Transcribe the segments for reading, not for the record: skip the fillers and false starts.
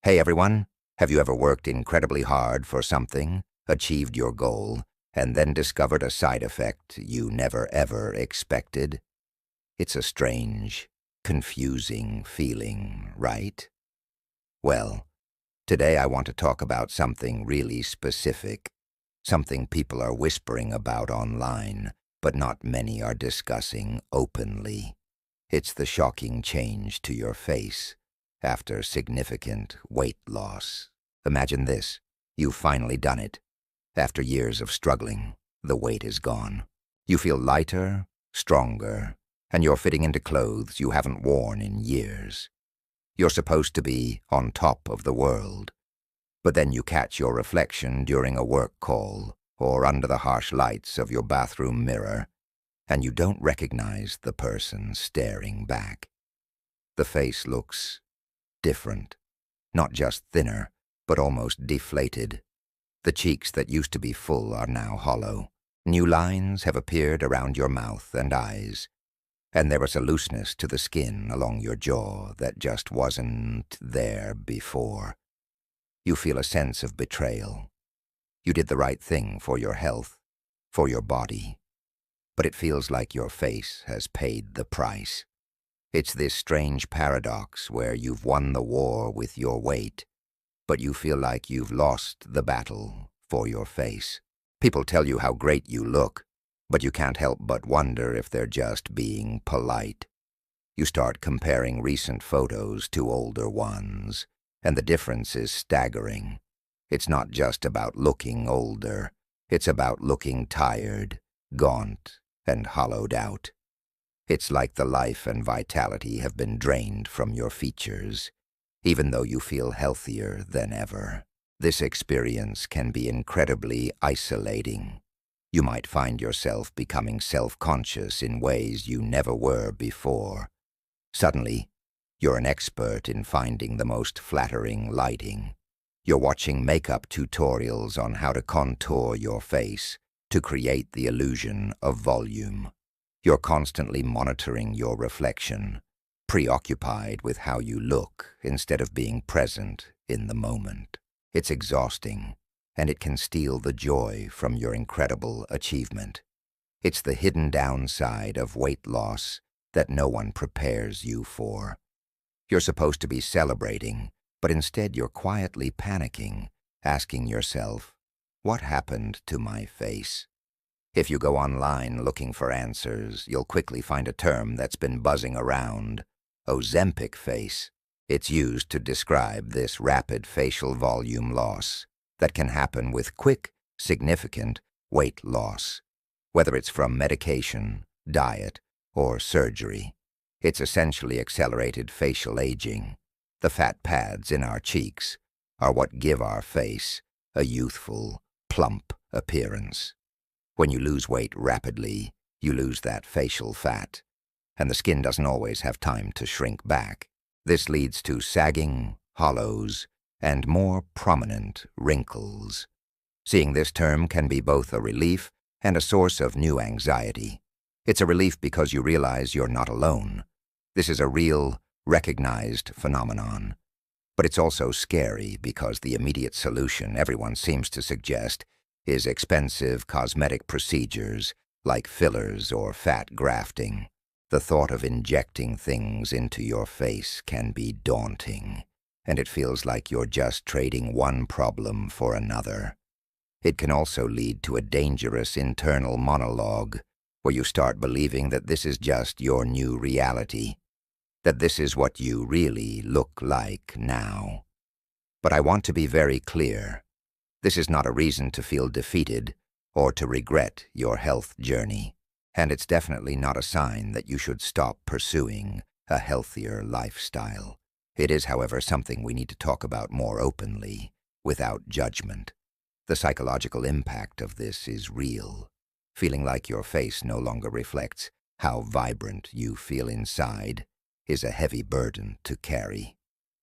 Hey everyone, have you ever worked incredibly hard for something, achieved your goal, and then discovered a side effect you never ever expected? It's a strange, confusing feeling, right? Well, today I want to talk about something really specific, something people are whispering about online, but not many are discussing openly. It's the shocking change to your face after significant weight loss. Imagine this. You've finally done it. After years of struggling, the weight is gone. You feel lighter, stronger, and you're fitting into clothes you haven't worn in years. You're supposed to be on top of the world. But then you catch your reflection during a work call or under the harsh lights of your bathroom mirror, and you don't recognize the person staring back. The face looks different, not just thinner, but almost deflated. The cheeks that used to be full are now hollow. New lines have appeared around your mouth and eyes, and there is a looseness to the skin along your jaw that just wasn't there before. You feel a sense of betrayal. You did the right thing for your health, for your body, but it feels like your face has paid the price. It's this strange paradox where you've won the war with your weight, but you feel like you've lost the battle for your face. People tell you how great you look, but you can't help but wonder if they're just being polite. You start comparing recent photos to older ones, and the difference is staggering. It's not just about looking older, it's about looking tired, gaunt, and hollowed out. It's like the life and vitality have been drained from your features, even though you feel healthier than ever. This experience can be incredibly isolating. You might find yourself becoming self-conscious in ways you never were before. Suddenly, you're an expert in finding the most flattering lighting. You're watching makeup tutorials on how to contour your face to create the illusion of volume. You're constantly monitoring your reflection, preoccupied with how you look instead of being present in the moment. It's exhausting, and it can steal the joy from your incredible achievement. It's the hidden downside of weight loss that no one prepares you for. You're supposed to be celebrating, but instead you're quietly panicking, asking yourself, what happened to my face? If you go online looking for answers, you'll quickly find a term that's been buzzing around: Ozempic Face. It's used to describe this rapid facial volume loss that can happen with quick, significant weight loss, whether it's from medication, diet, or surgery. It's essentially accelerated facial aging. The fat pads in our cheeks are what give our face a youthful, plump appearance. When you lose weight rapidly, you lose that facial fat, and the skin doesn't always have time to shrink back. This leads to sagging, hollows, and more prominent wrinkles. Seeing this term can be both a relief and a source of new anxiety. It's a relief because you realize you're not alone. This is a real, recognized phenomenon. But it's also scary because the immediate solution everyone seems to suggest is expensive cosmetic procedures like fillers or fat grafting. The thought of injecting things into your face can be daunting, and it feels like you're just trading one problem for another. It can also lead to a dangerous internal monologue where you start believing that this is just your new reality, that this is what you really look like now. But I want to be very clear. This is not a reason to feel defeated or to regret your health journey, and it's definitely not a sign that you should stop pursuing a healthier lifestyle. It is, however, something we need to talk about more openly, without judgment. The psychological impact of this is real. Feeling like your face no longer reflects how vibrant you feel inside is a heavy burden to carry.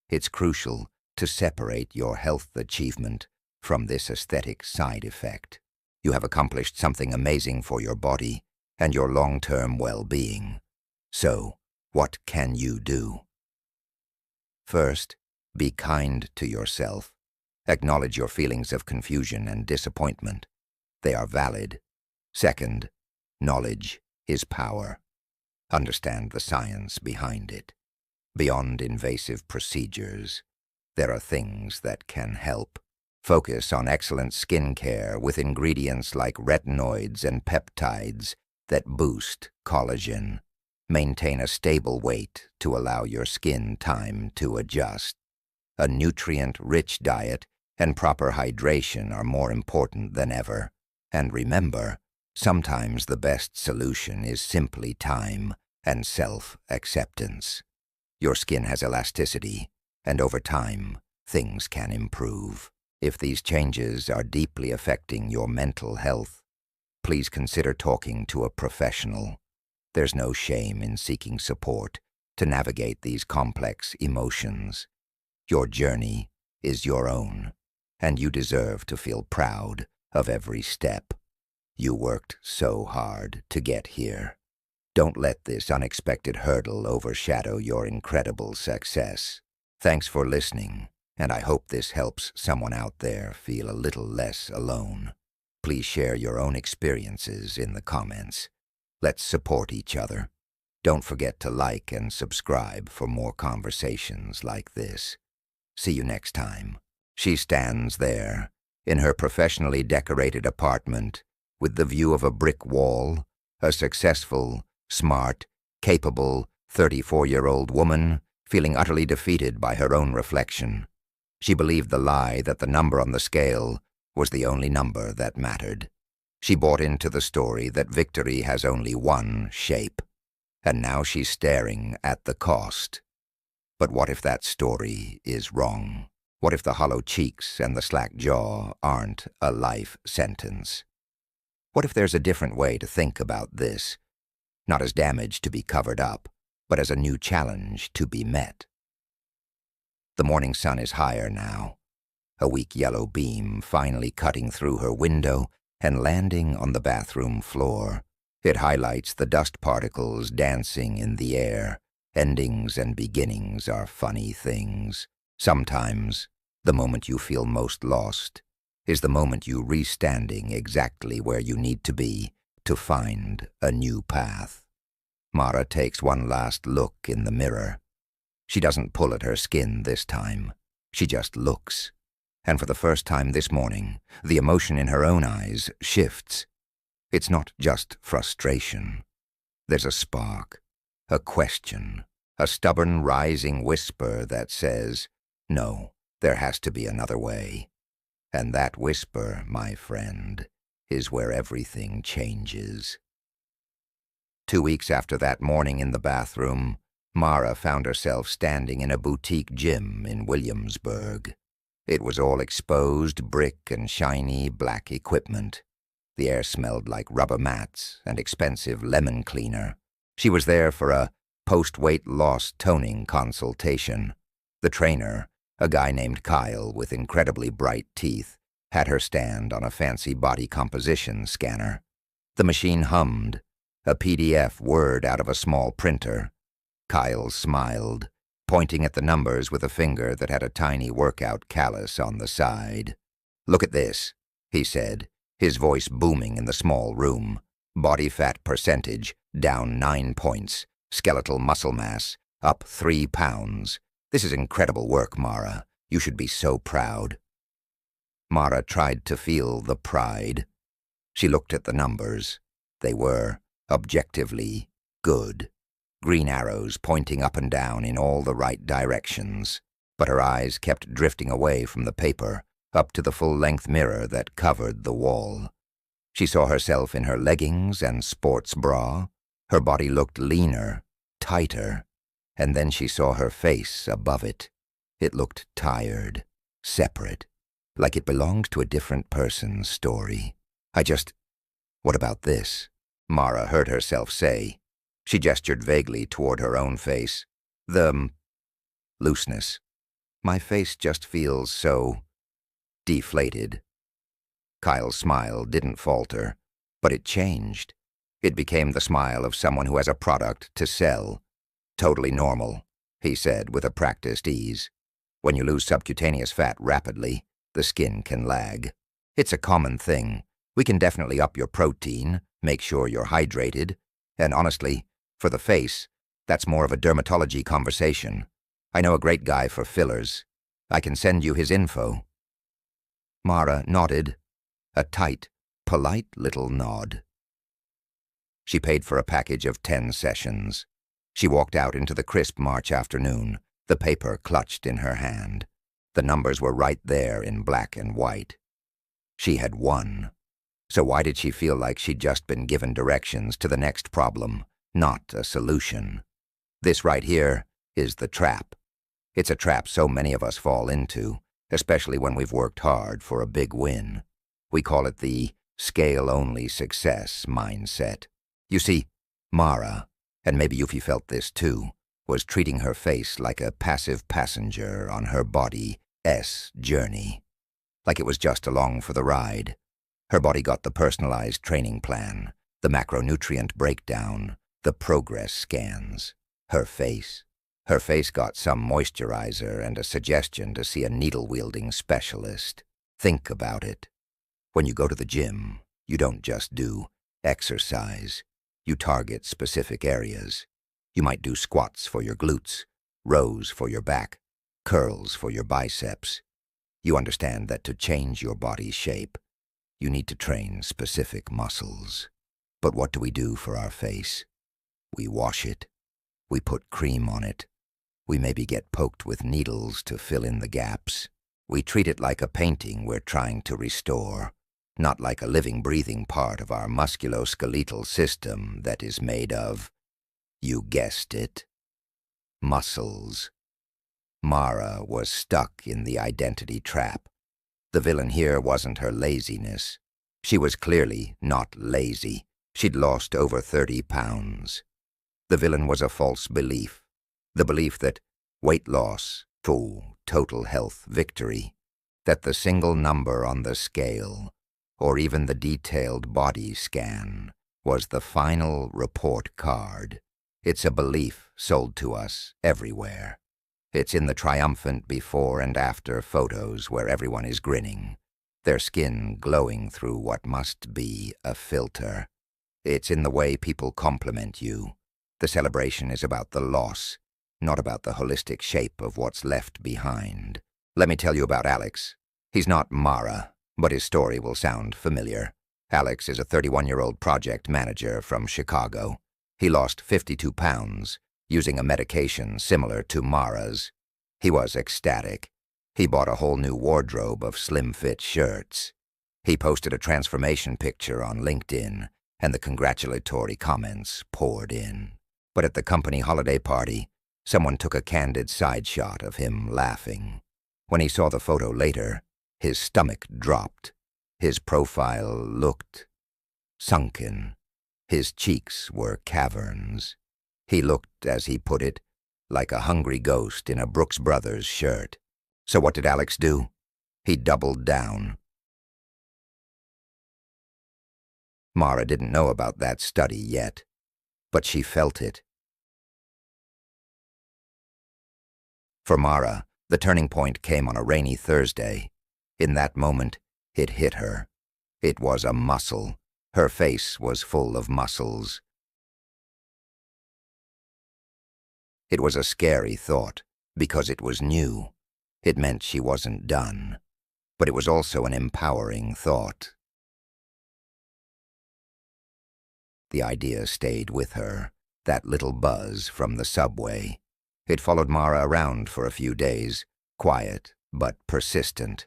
It's crucial to separate your health achievement from this aesthetic side effect. You have accomplished something amazing for your body and your long-term well-being. So, what can you do? First, Be kind to yourself. Acknowledge your feelings of confusion and disappointment. They are valid. Second, knowledge is power. Understand the science behind it. Beyond invasive procedures, there are things that can help. Focus on excellent skin care with ingredients like retinoids and peptides that boost collagen. Maintain a stable weight to allow your skin time to adjust. A nutrient-rich diet and proper hydration are more important than ever. And remember, sometimes the best solution is simply time and self-acceptance. Your skin has elasticity, and over time, things can improve. If these changes are deeply affecting your mental health, please consider talking to a professional. There's no shame in seeking support to navigate these complex emotions. Your journey is your own, and you deserve to feel proud of every step. You worked so hard to get here. Don't let this unexpected hurdle overshadow your incredible success. Thanks for listening, and I hope this helps someone out there feel a little less alone. Please share your own experiences in the comments. Let's support each other. Don't forget to like and subscribe for more conversations like this. See you next time. She stands there, in her professionally decorated apartment, with the view of a brick wall, a successful, smart, capable, 34-year-old woman, feeling utterly defeated by her own reflection. She believed the lie that the number on the scale was the only number that mattered. She bought into the story that victory has only one shape, and now she's staring at the cost. But what if that story is wrong? What if the hollow cheeks and the slack jaw aren't a life sentence? What if there's a different way to think about this? Not as damage to be covered up, but as a new challenge to be met. The morning sun is higher now, a weak yellow beam finally cutting through her window and landing on the bathroom floor. It highlights the dust particles dancing in the air. Endings and beginnings are funny things. Sometimes, the moment you feel most lost is the moment you re-standing exactly where you need to be to find a new path. Mara takes one last look in the mirror. She doesn't pull at her skin this time. She just looks. And for the first time this morning, the emotion in her own eyes shifts. It's not just frustration. There's a spark, a question, a stubborn rising whisper that says, no, there has to be another way. And that whisper, my friend, is where everything changes. 2 weeks after that morning in the bathroom, Mara found herself standing in a boutique gym in Williamsburg. It was all exposed brick and shiny black equipment. The air smelled like rubber mats and expensive lemon cleaner. She was there for a post-weight loss toning consultation. The trainer, a guy named Kyle with incredibly bright teeth, had her stand on a fancy body composition scanner. The machine hummed, a PDF Word out of a small printer. Kyle smiled, pointing at the numbers with a finger that had a tiny workout callus on the side. "Look at this," he said, his voice booming in the small room. "Body fat percentage, down 9 points. Skeletal muscle mass, up 3 pounds. This is incredible work, Mara. You should be so proud." Mara tried to feel the pride. She looked at the numbers. They were, objectively, good. Green arrows pointing up and down in all the right directions. But her eyes kept drifting away from the paper, up to the full-length mirror that covered the wall. She saw herself in her leggings and sports bra. Her body looked leaner, tighter, and then she saw her face above it. It looked tired, separate, like it belonged to a different person's story. What about this?" Mara heard herself say. She gestured vaguely toward her own face. "The looseness. My face just feels so deflated." Kyle's smile didn't falter, but it changed. It became the smile of someone who has a product to sell. "Totally normal," he said with a practiced ease. When you lose subcutaneous fat rapidly, the skin can lag. It's a common thing. We can definitely up your protein, make sure you're hydrated, and honestly, for the face, that's more of a dermatology conversation. I know a great guy for fillers. I can send you his info." Mara nodded, a tight, polite little nod. She paid for a package of 10 sessions. She walked out into the crisp March afternoon, the paper clutched in her hand. The numbers were right there in black and white. She had won. So why did she feel like she'd just been given directions to the next problem, not a solution? This right here is the trap. It's a trap so many of us fall into, especially when we've worked hard for a big win. We call it the scale-only success mindset. You see, Mara, and maybe Yuffie felt this too, was treating her face like a passive passenger on her body's journey. Like it was just along for the ride. Her body got the personalized training plan, the macronutrient breakdown, the progress scans. Her face got some moisturizer and a suggestion to see a needle-wielding specialist. Think about it. When you go to the gym, you don't just do exercise. You target specific areas. You might do squats for your glutes, rows for your back, curls for your biceps. You understand that to change your body's shape, you need to train specific muscles. But what do we do for our face? We wash it. We put cream on it. We maybe get poked with needles to fill in the gaps. We treat it like a painting we're trying to restore, not like a living, breathing part of our musculoskeletal system that is made of, you guessed it, muscles. Mara was stuck in the identity trap. The villain here wasn't her laziness. She was clearly not lazy. She'd lost over 30 pounds. The villain was a false belief. The belief that weight loss, full, total health victory, that the single number on the scale, or even the detailed body scan, was the final report card. It's a belief sold to us everywhere. It's in the triumphant before and after photos where everyone is grinning, their skin glowing through what must be a filter. It's in the way people compliment you. The celebration is about the loss, not about the holistic shape of what's left behind. Let me tell you about Alex. He's not Mara, but his story will sound familiar. Alex is a 31-year-old project manager from Chicago. He lost 52 pounds, using a medication similar to Mara's. He was ecstatic. He bought a whole new wardrobe of slim-fit shirts. He posted a transformation picture on LinkedIn, and the congratulatory comments poured in. But at the company holiday party, someone took a candid side shot of him laughing. When he saw the photo later, his stomach dropped. His profile looked sunken. His cheeks were caverns. He looked, as he put it, like a hungry ghost in a Brooks Brothers shirt. So what did Alex do? He doubled down. Mara didn't know about that study yet, but she felt it. For Mara, the turning point came on a rainy Thursday. In that moment, it hit her. It was a muscle. Her face was full of muscles. It was a scary thought, because it was new. It meant she wasn't done. But it was also an empowering thought. The idea stayed with her, that little buzz from the subway. It followed Mara around for a few days, quiet but persistent.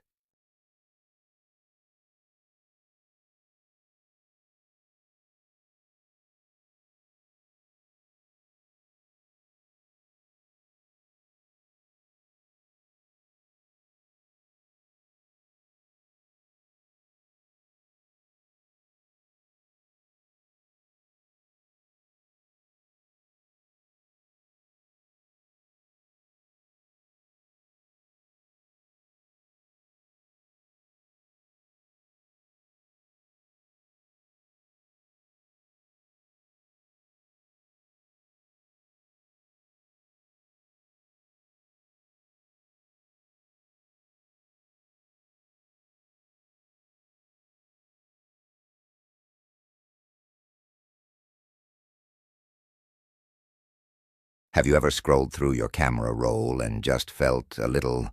Have you ever scrolled through your camera roll and just felt a little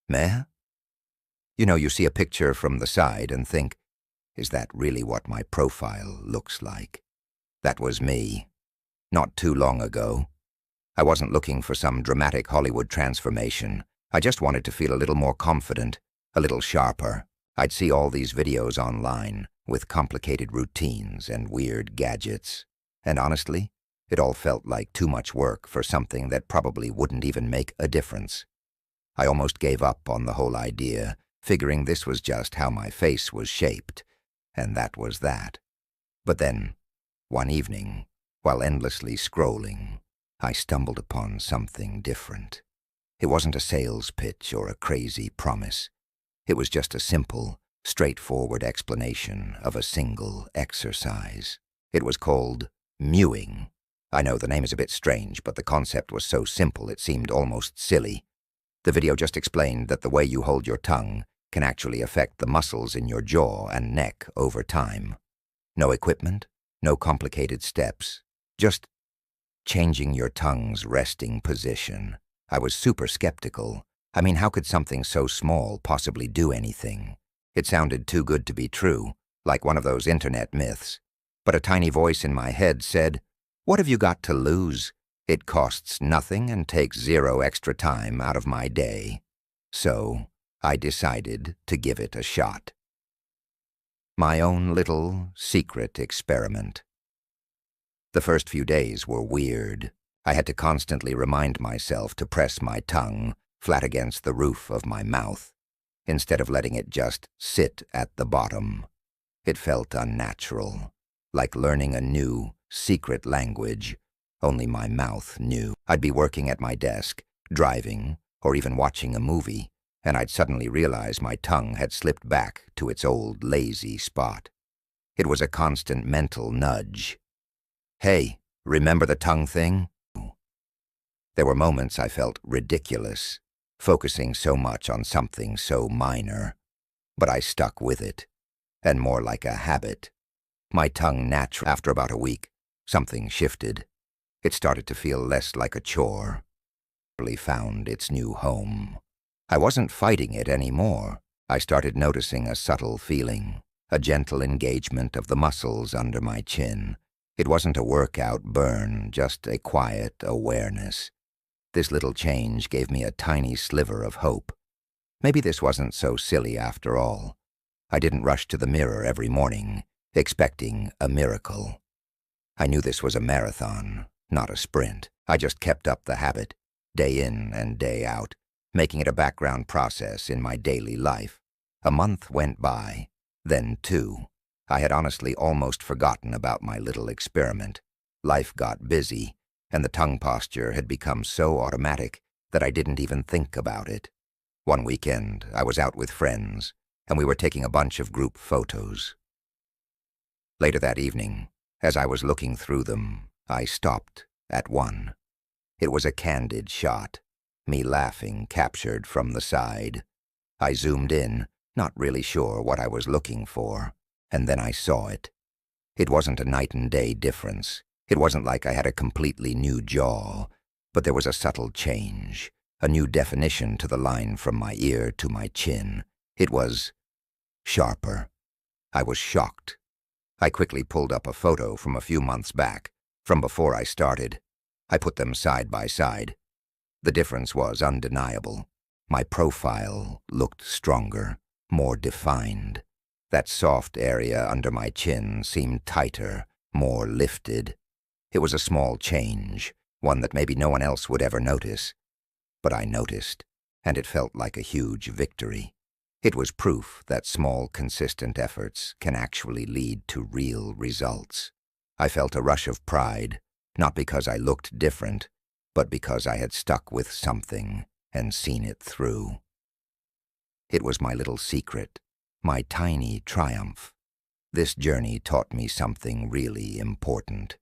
meh? You know, you see a picture from the side and think, is that really what my profile looks like? That was me. Not too long ago. I wasn't looking for some dramatic Hollywood transformation. I just wanted to feel a little more confident, a little sharper. I'd see all these videos online with complicated routines and weird gadgets. And honestly, it all felt like too much work for something that probably wouldn't even make a difference. I almost gave up on the whole idea, figuring this was just how my face was shaped, and that was that. But then, one evening, while endlessly scrolling, I stumbled upon something different. It wasn't a sales pitch or a crazy promise. It was just a simple, straightforward explanation of a single exercise. It was called mewing. I know the name is a bit strange, but the concept was so simple it seemed almost silly. The video just explained that the way you hold your tongue can actually affect the muscles in your jaw and neck over time. No equipment, no complicated steps, just changing your tongue's resting position. I was super skeptical. I mean, how could something so small possibly do anything? It sounded too good to be true, like one of those internet myths. But a tiny voice in my head said, "What have you got to lose? It costs nothing and takes zero extra time out of my day." So I decided to give it a shot. My own little secret experiment. The first few days were weird. I had to constantly remind myself to press my tongue flat against the roof of my mouth, instead of letting it just sit at the bottom. It felt unnatural, like learning a new, secret language only my mouth knew. I'd be working at my desk, driving, or even watching a movie, and I'd suddenly realize my tongue had slipped back to its old lazy spot. It was a constant mental nudge. Hey, remember the tongue thing? There were moments I felt ridiculous, focusing so much on something so minor. But I stuck with it, and more like a habit. My tongue naturally, after about a week, something shifted. It started to feel less like a chore. It really found its new home. I wasn't fighting it anymore. I started noticing a subtle feeling, a gentle engagement of the muscles under my chin. It wasn't a workout burn, just a quiet awareness. This little change gave me a tiny sliver of hope. Maybe this wasn't so silly after all. I didn't rush to the mirror every morning, expecting a miracle. I knew this was a marathon, not a sprint. I just kept up the habit, day in and day out, making it a background process in my daily life. A month went by, then two. I had honestly almost forgotten about my little experiment. Life got busy, and the tongue posture had become so automatic that I didn't even think about it. One weekend, I was out with friends, and we were taking a bunch of group photos. Later that evening, as I was looking through them, I stopped at one. It was a candid shot, me laughing captured from the side. I zoomed in, not really sure what I was looking for, and then I saw it. It wasn't a night and day difference. It wasn't like I had a completely new jaw, but there was a subtle change, a new definition to the line from my ear to my chin. It was sharper. I was shocked. I quickly pulled up a photo from a few months back, from before I started. I put them side by side. The difference was undeniable. My profile looked stronger, more defined. That soft area under my chin seemed tighter, more lifted. It was a small change, one that maybe no one else would ever notice. But I noticed, and it felt like a huge victory. It was proof that small, consistent efforts can actually lead to real results. I felt a rush of pride, not because I looked different, but because I had stuck with something and seen it through. It was my little secret, my tiny triumph. This journey taught me something really important.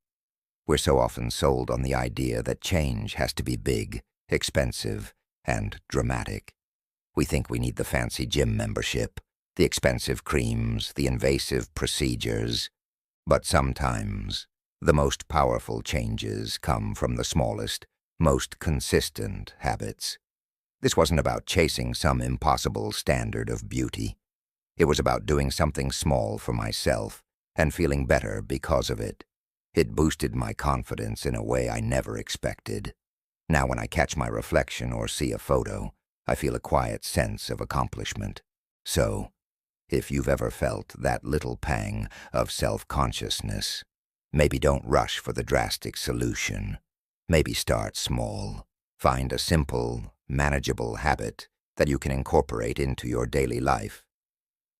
We're so often sold on the idea that change has to be big, expensive, and dramatic. We think we need the fancy gym membership, the expensive creams, the invasive procedures. But sometimes, The most powerful changes come from the smallest, most consistent habits. This wasn't about chasing some impossible standard of beauty. It was about doing something small for myself and feeling better because of it. It boosted my confidence in a way I never expected. Now when I catch my reflection or see a photo, I feel a quiet sense of accomplishment. So, if you've ever felt that little pang of self-consciousness, maybe don't rush for the drastic solution. Maybe start small. Find a simple, manageable habit that you can incorporate into your daily life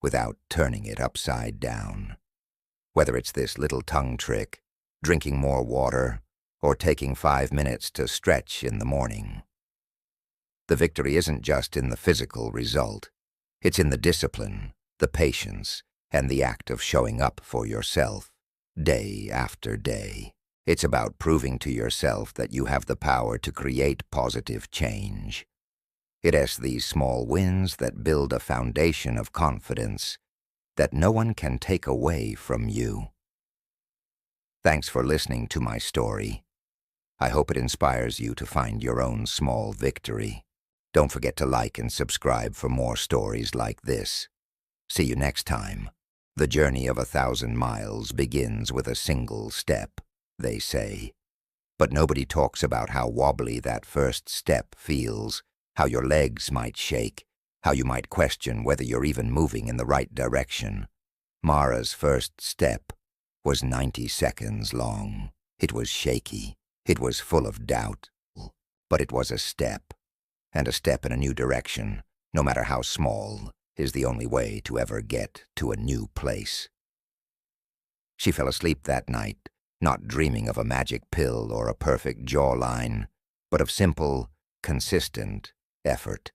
without turning it upside down. Whether it's this little tongue trick, drinking more water, or taking 5 minutes to stretch in the morning. The victory isn't just in the physical result. It's in the discipline, the patience, and the act of showing up for yourself, day after day. It's about proving to yourself that you have the power to create positive change. It is these small wins that build a foundation of confidence that no one can take away from you. Thanks for listening to my story. I hope it inspires you to find your own small victory. Don't forget to like and subscribe for more stories like this. See you next time. The journey of 1,000 miles begins with a single step, they say. But nobody talks about how wobbly that first step feels, how your legs might shake, how you might question whether you're even moving in the right direction. Mara's first step was 90 seconds long. It was shaky. It was full of doubt. But it was a step. And a step in a new direction, no matter how small, is the only way to ever get to a new place. She fell asleep that night, not dreaming of a magic pill or a perfect jawline, but of simple, consistent effort,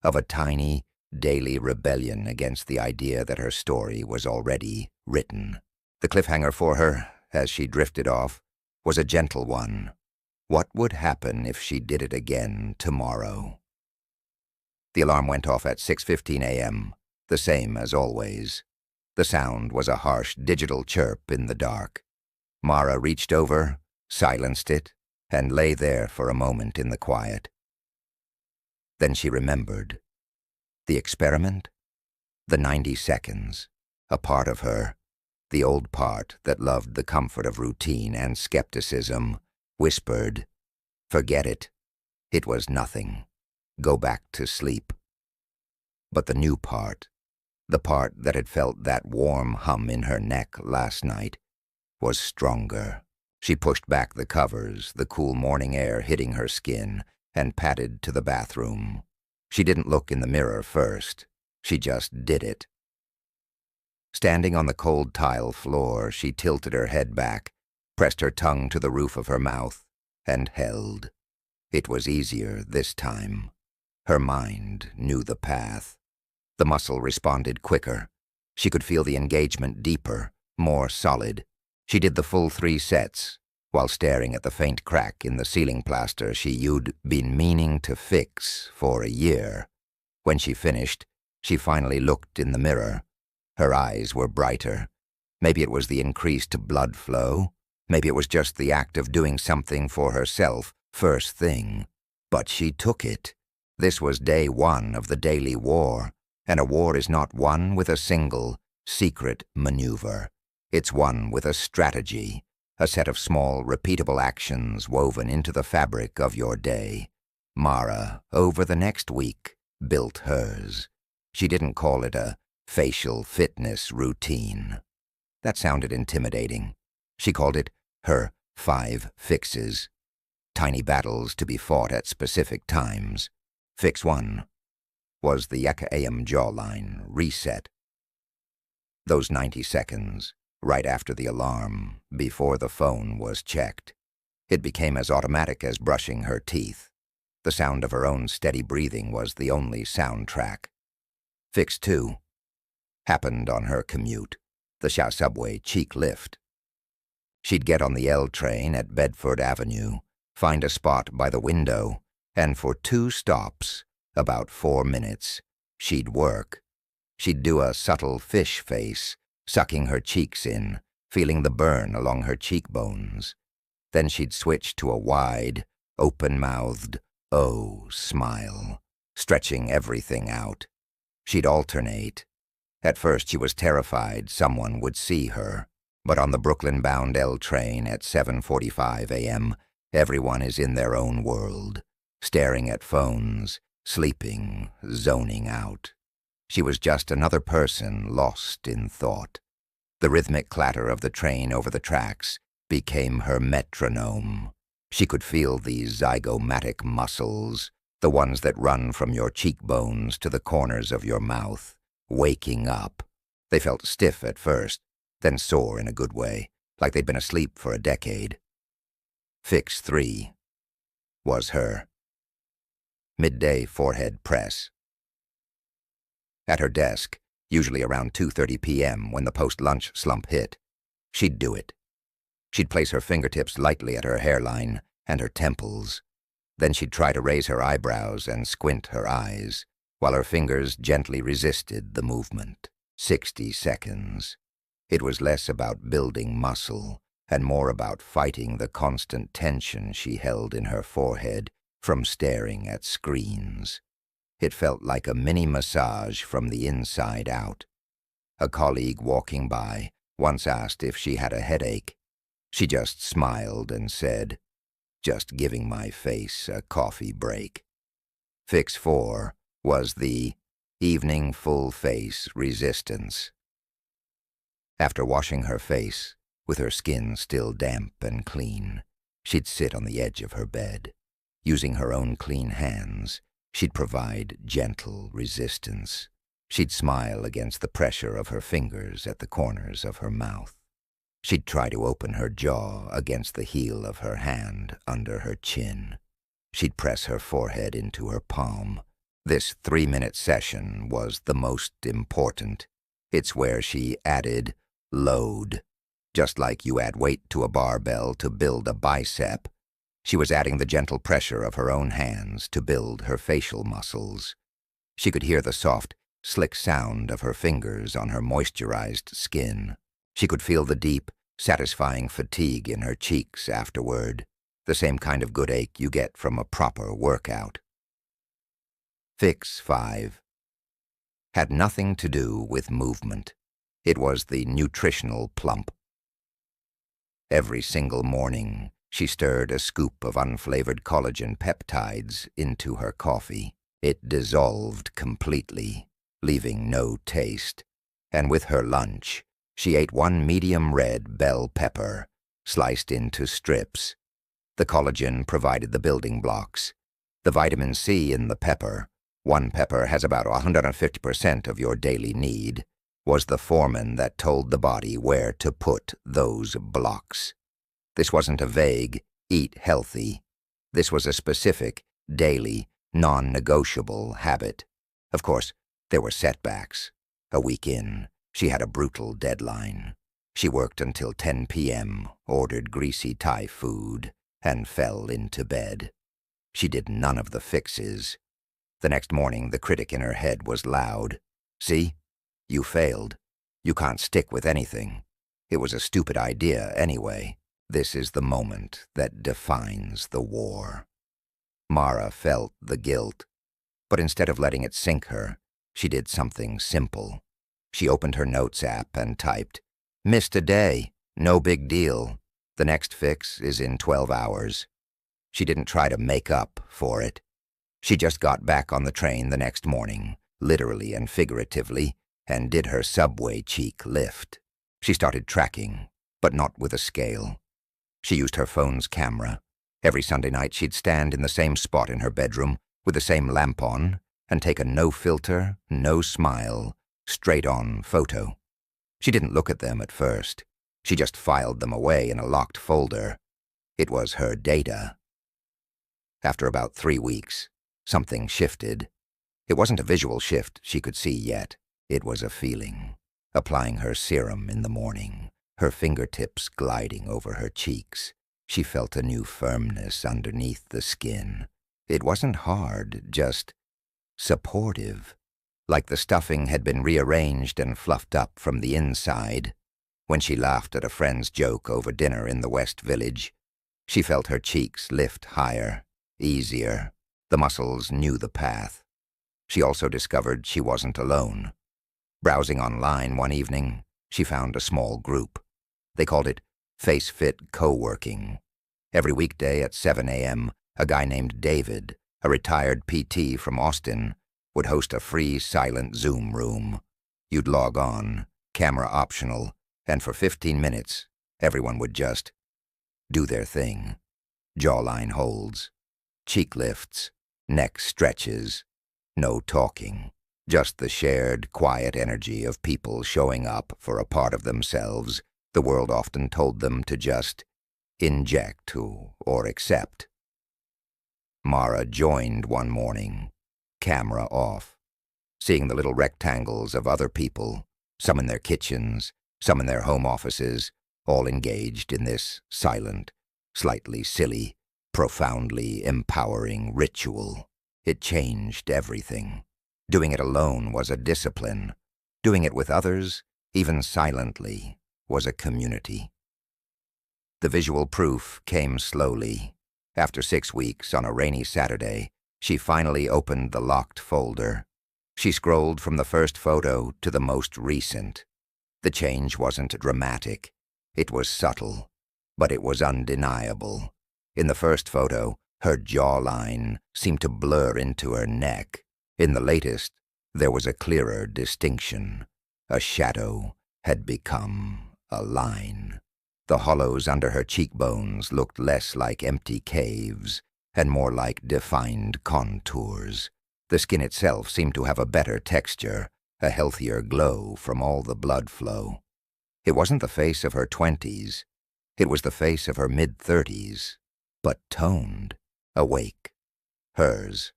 of a tiny, daily rebellion against the idea that her story was already written. The cliffhanger for her, as she drifted off, was a gentle one. What would happen if she did it again tomorrow? The alarm went off at 6:15 a.m., the same as always. The sound was a harsh digital chirp in the dark. Mara reached over, silenced it, and lay there for a moment in the quiet. Then she remembered. The experiment? The 90 seconds. A part of her, the old part that loved the comfort of routine and skepticism, whispered, "Forget it. It was nothing. Go back to sleep." But the new part, the part that had felt that warm hum in her neck last night, was stronger. She pushed back the covers, the cool morning air hitting her skin, and padded to the bathroom. She didn't look in the mirror first. She just did it. Standing on the cold tile floor, she tilted her head back, pressed her tongue to the roof of her mouth, and held. It was easier this time. Her mind knew the path. The muscle responded quicker. She could feel the engagement deeper, more solid. She did the full 3 sets, while staring at the faint crack in the ceiling plaster she'd been meaning to fix for a year. When she finished, she finally looked in the mirror. Her eyes were brighter. Maybe it was the increased blood flow. Maybe it was just the act of doing something for herself, first thing. But she took it. This was day 1 of the daily war, and a war is not won with a single, secret maneuver. It's won with a strategy, a set of small, repeatable actions woven into the fabric of your day. Mara, over the next week, built hers. She didn't call it a facial fitness routine. That sounded intimidating. She called it her 5 fixes. Tiny battles to be fought at specific times. Fix 1 was the AM jawline reset. Those 90 seconds, right after the alarm, before the phone was checked. It became as automatic as brushing her teeth. The sound of her own steady breathing was the only soundtrack. Fix 2 happened on her commute, the Sha subway cheek lift. She'd get on the L train at Bedford Avenue, find a spot by the window, and for 2 stops, about 4 minutes, she'd work. She'd do a subtle fish face, sucking her cheeks in, feeling the burn along her cheekbones. Then she'd switch to a wide, open-mouthed "oh" smile, stretching everything out. She'd alternate. At first she was terrified someone would see her, but on the Brooklyn-bound L train at 7:45 a.m., everyone is in their own world, staring at phones, sleeping, zoning out. She was just another person lost in thought. The rhythmic clatter of the train over the tracks became her metronome. She could feel these zygomatic muscles, the ones that run from your cheekbones to the corners of your mouth, waking up. They felt stiff at first, then sore in a good way, like they'd been asleep for a decade. Fix 3 was her. Midday forehead press. At her desk, usually around 2:30 p.m. when the post-lunch slump hit, she'd do it. She'd place her fingertips lightly at her hairline and her temples. Then she'd try to raise her eyebrows and squint her eyes, while her fingers gently resisted the movement. 60 seconds. It was less about building muscle and more about fighting the constant tension she held in her forehead from staring at screens. It felt like a mini massage from the inside out. A colleague walking by once asked if she had a headache. She just smiled and said, "Just giving my face a coffee break." Fix 4 was the evening full face resistance. After washing her face, with her skin still damp and clean, she'd sit on the edge of her bed. Using her own clean hands, she'd provide gentle resistance. She'd smile against the pressure of her fingers at the corners of her mouth. She'd try to open her jaw against the heel of her hand under her chin. She'd press her forehead into her palm. This 3-minute session was the most important. It's where she added load. Just like you add weight to a barbell to build a bicep, she was adding the gentle pressure of her own hands to build her facial muscles. She could hear the soft, slick sound of her fingers on her moisturized skin. She could feel the deep, satisfying fatigue in her cheeks afterward, the same kind of good ache you get from a proper workout. Fix 5 had nothing to do with movement. It was the nutritional plump. Every single morning, she stirred a scoop of unflavored collagen peptides into her coffee. It dissolved completely, leaving no taste. And with her lunch, she ate 1 medium red bell pepper, sliced into strips. The collagen provided the building blocks. The vitamin C in the pepper, one pepper has about 150% of your daily need, was the foreman that told the body where to put those blocks. This wasn't a vague, eat healthy. This was a specific, daily, non-negotiable habit. Of course, there were setbacks. A week in, she had a brutal deadline. She worked until 10 p.m., ordered greasy Thai food, and fell into bed. She did none of the fixes. The next morning, the critic in her head was loud. "See? You failed. You can't stick with anything. It was a stupid idea anyway. This is the moment that defines the war." Mara felt the guilt, but instead of letting it sink her, she did something simple. She opened her notes app and typed, "Missed a day. No big deal. The next fix is in 12 hours. She didn't try to make up for it. She just got back on the train the next morning, literally and figuratively, and did her subway cheek lift. She started tracking, but not with a scale. She used her phone's camera. Every Sunday night she'd stand in the same spot in her bedroom with the same lamp on and take a no-filter, no-smile, straight-on photo. She didn't look at them at first. She just filed them away in a locked folder. It was her data. After about 3 weeks, something shifted. It wasn't a visual shift she could see yet. It was a feeling. Applying her serum in the morning, her fingertips gliding over her cheeks, she felt a new firmness underneath the skin. It wasn't hard, just supportive, like the stuffing had been rearranged and fluffed up from the inside. When she laughed at a friend's joke over dinner in the West Village, she felt her cheeks lift higher, easier. The muscles knew the path. She also discovered she wasn't alone. Browsing online one evening, she found a small group. They called it Face Fit Co-working. Every weekday at 7 a.m., a guy named David, a retired PT from Austin, would host a free silent Zoom room. You'd log on, camera optional, and for 15 minutes, everyone would just do their thing. Jawline holds, cheek lifts, neck stretches, no talking. Just the shared, quiet energy of people showing up for a part of themselves the world often told them to just inject or accept. Mara joined one morning, camera off, seeing the little rectangles of other people, some in their kitchens, some in their home offices, all engaged in this silent, slightly silly, profoundly empowering ritual. It changed everything. Doing it alone was a discipline. Doing it with others, even silently, was a community. The visual proof came slowly. After 6 weeks on a rainy Saturday, she finally opened the locked folder. She scrolled from the first photo to the most recent. The change wasn't dramatic. It was subtle, but it was undeniable. In the first photo, her jawline seemed to blur into her neck. In the latest, there was a clearer distinction. A shadow had become a line. The hollows under her cheekbones looked less like empty caves and more like defined contours. The skin itself seemed to have a better texture, a healthier glow from all the blood flow. It wasn't the face of her 20s. It was the face of her mid-30s, but toned, awake. Hers.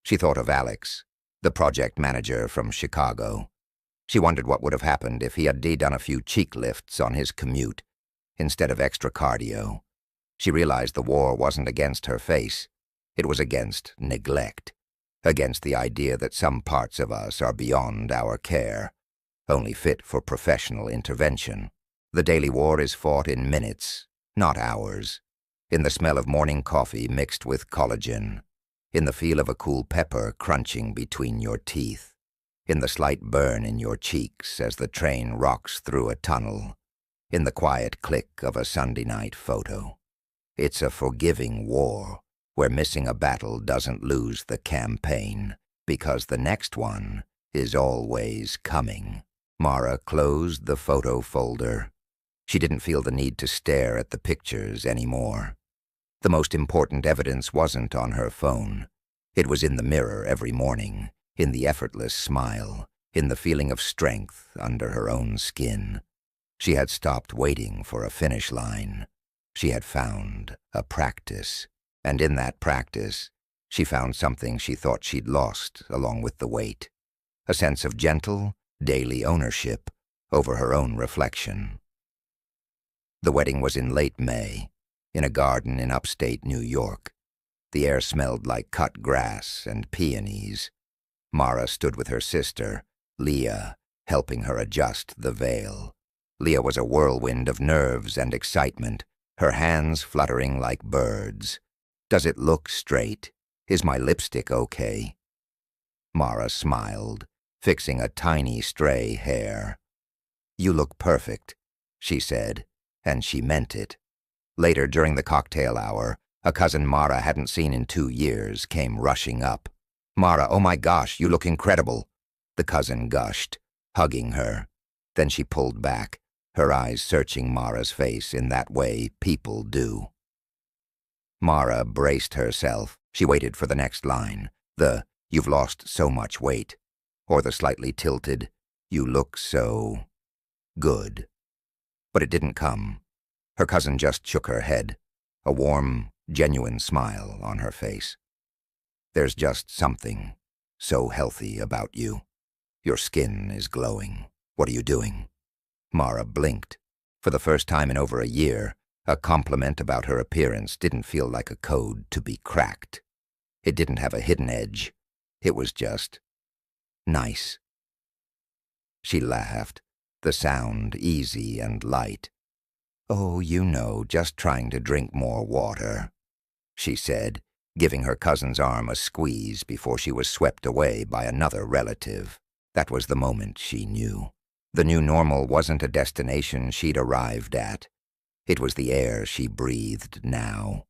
She thought of Alex, the project manager from Chicago. She wondered what would have happened if he had done a few cheek lifts on his commute instead of extra cardio. She realized the war wasn't against her face. It was against neglect, against the idea that some parts of us are beyond our care, only fit for professional intervention. The daily war is fought in minutes, not hours, in the smell of morning coffee mixed with collagen, in the feel of a cool pepper crunching between your teeth, in the slight burn in your cheeks as the train rocks through a tunnel, in the quiet click of a Sunday night photo. It's a forgiving war where missing a battle doesn't lose the campaign because the next one is always coming. Mara closed the photo folder. She didn't feel the need to stare at the pictures anymore. The most important evidence wasn't on her phone. It was in the mirror every morning, in the effortless smile, in the feeling of strength under her own skin. She had stopped waiting for a finish line. She had found a practice, and in that practice, she found something she thought she'd lost along with the weight, a sense of gentle, daily ownership over her own reflection. The wedding was in late May, in a garden in upstate New York. The air smelled like cut grass and peonies. Mara stood with her sister, Leah, helping her adjust the veil. Leah was a whirlwind of nerves and excitement, her hands fluttering like birds. Does it look straight? Is my lipstick okay? Mara smiled, fixing a tiny stray hair. You look perfect, she said, and she meant it. Later, during the cocktail hour, a cousin Mara hadn't seen in 2 years came rushing up. Mara, oh my gosh, you look incredible, the cousin gushed, hugging her. Then she pulled back, her eyes searching Mara's face in that way people do. Mara braced herself. She waited for the next line, the "You've lost so much weight," or the slightly tilted, "You look so good." But it didn't come. Her cousin just shook her head, a warm, genuine smile on her face. There's just something so healthy about you. Your skin is glowing. What are you doing? Mara blinked. For the first time in over a year, a compliment about her appearance didn't feel like a code to be cracked. It didn't have a hidden edge. It was just nice. She laughed, the sound easy and light. "Oh, you know, just trying to drink more water," she said, giving her cousin's arm a squeeze before she was swept away by another relative. That was the moment she knew. The new normal wasn't a destination she'd arrived at. It was the air she breathed now.